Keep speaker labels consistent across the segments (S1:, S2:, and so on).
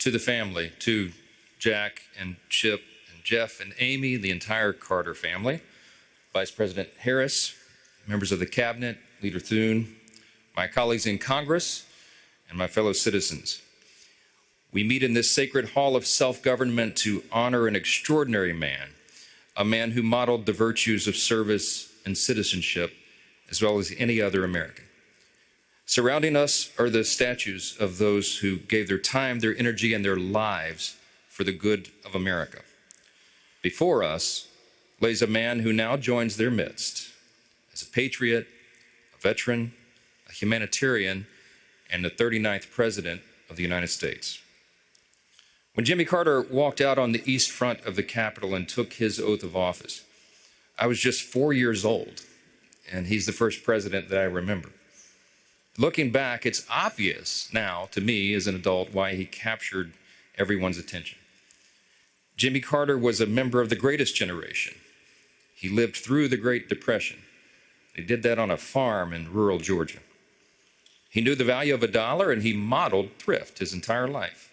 S1: To the family, to Jack and Chip and Jeff and Amy, the entire Carter family, Vice President Harris, members of the Cabinet, Leader Thune, my colleagues in Congress, and my fellow citizens. We meet in this sacred hall of self-government to honor an extraordinary man, a man who modeled the virtues of service and citizenship, as well as any other American. Surrounding us are the statues of those who gave their time, their energy, and their lives for the good of America. Before us lays a man who now joins their midst as a patriot, a veteran, a humanitarian, and the 39th President of the United States. When Jimmy Carter walked out on the east front of the Capitol and took his oath of office, I was just 4 years old, and he's the first president that I remember. Looking back, it's obvious now to me as an adult why he captured everyone's attention. Jimmy Carter was a member of the greatest generation. He lived through the Great Depression. He did that on a farm in rural Georgia. He knew the value of a dollar, and he modeled thrift his entire life.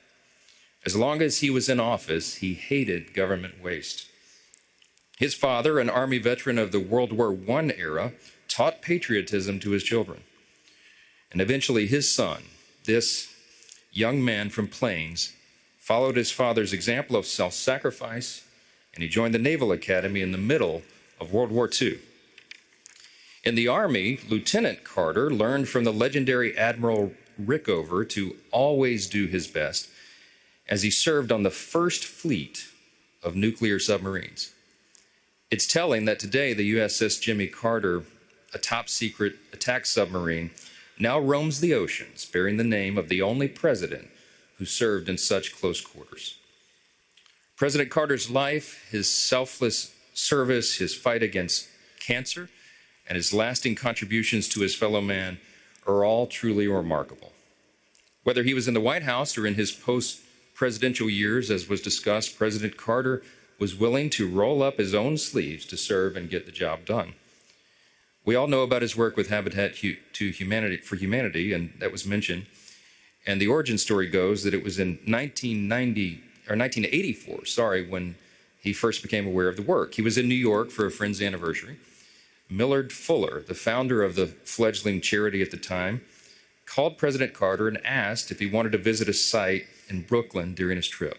S1: As long as he was in office, he hated government waste. His father, an Army veteran of the World War I era, taught patriotism to his children. And eventually his son, this young man from Plains, followed his father's example of self-sacrifice, and he joined the Naval Academy in the middle of World War II. In the Army, Lieutenant Carter learned from the legendary Admiral Rickover to always do his best as he served on the first fleet of nuclear submarines. It's telling that today the USS Jimmy Carter, a top-secret attack submarine, now roams the oceans, bearing the name of the only president who served in such close quarters. President Carter's life, his selfless service, his fight against cancer, and his lasting contributions to his fellow man are all truly remarkable. Whether he was in the White House or in his post-presidential years, as was discussed, President Carter was willing to roll up his own sleeves to serve and get the job done. We all know about his work with Habitat for Humanity, and that was mentioned. And the origin story goes that it was in 1984, when he first became aware of the work. He was in New York for a friend's anniversary. Millard Fuller, the founder of the fledgling charity at the time, called President Carter and asked if he wanted to visit a site in Brooklyn during his trip.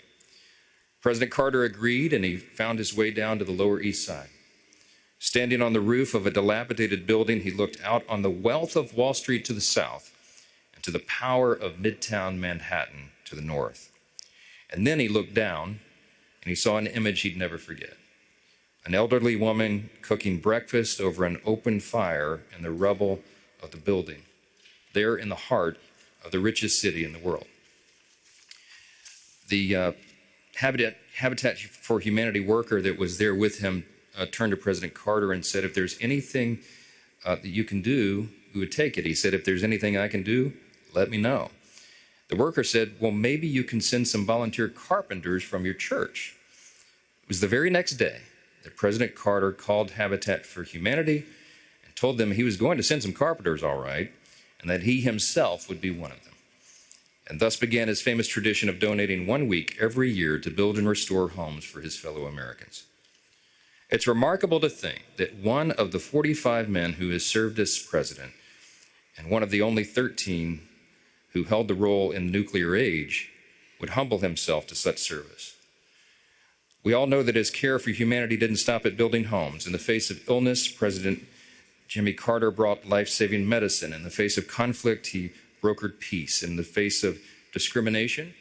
S1: President Carter agreed, and he found his way down to the Lower East Side. Standing on the roof of a dilapidated building, he looked out on the wealth of Wall Street to the south and to the power of Midtown Manhattan to the north. And then he looked down, and he saw an image he'd never forget. An elderly woman cooking breakfast over an open fire in the rubble of the building, there in the heart of the richest city in the world. The Habitat for Humanity worker that was there with him turned to President Carter and said, if there's anything that you can do, we would take it. He said, if there's anything I can do, let me know. The worker said, well, maybe you can send some volunteer carpenters from your church. It was the very next day that President Carter called Habitat for Humanity and told them he was going to send some carpenters, all right, and that he himself would be one of them. And thus began his famous tradition of donating 1 week every year to build and restore homes for his fellow Americans. It's remarkable to think that one of the 45 men who has served as president, and one of the only 13 who held the role in the nuclear age, would humble himself to such service. We all know that his care for humanity didn't stop at building homes. In the face of illness, President Jimmy Carter brought life-saving medicine. In the face of conflict, he brokered peace. In the face of discrimination,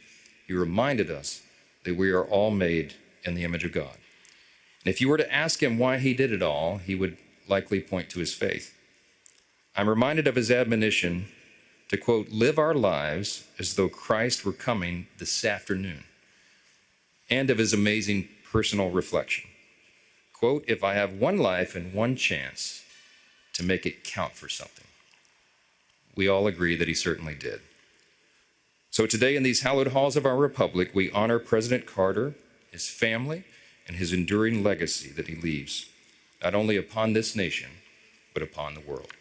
S1: he reminded us that we are all made in the image of God. And if you were to ask him why he did it all, he would likely point to his faith. I'm reminded of his admonition to, quote, live our lives as though Christ were coming this afternoon, and of his amazing personal reflection. Quote, if I have one life and one chance to make it count for something. We all agree that he certainly did. So today in these hallowed halls of our republic, we honor President Carter, his family, and his enduring legacy that he leaves, not only upon this nation, but upon the world.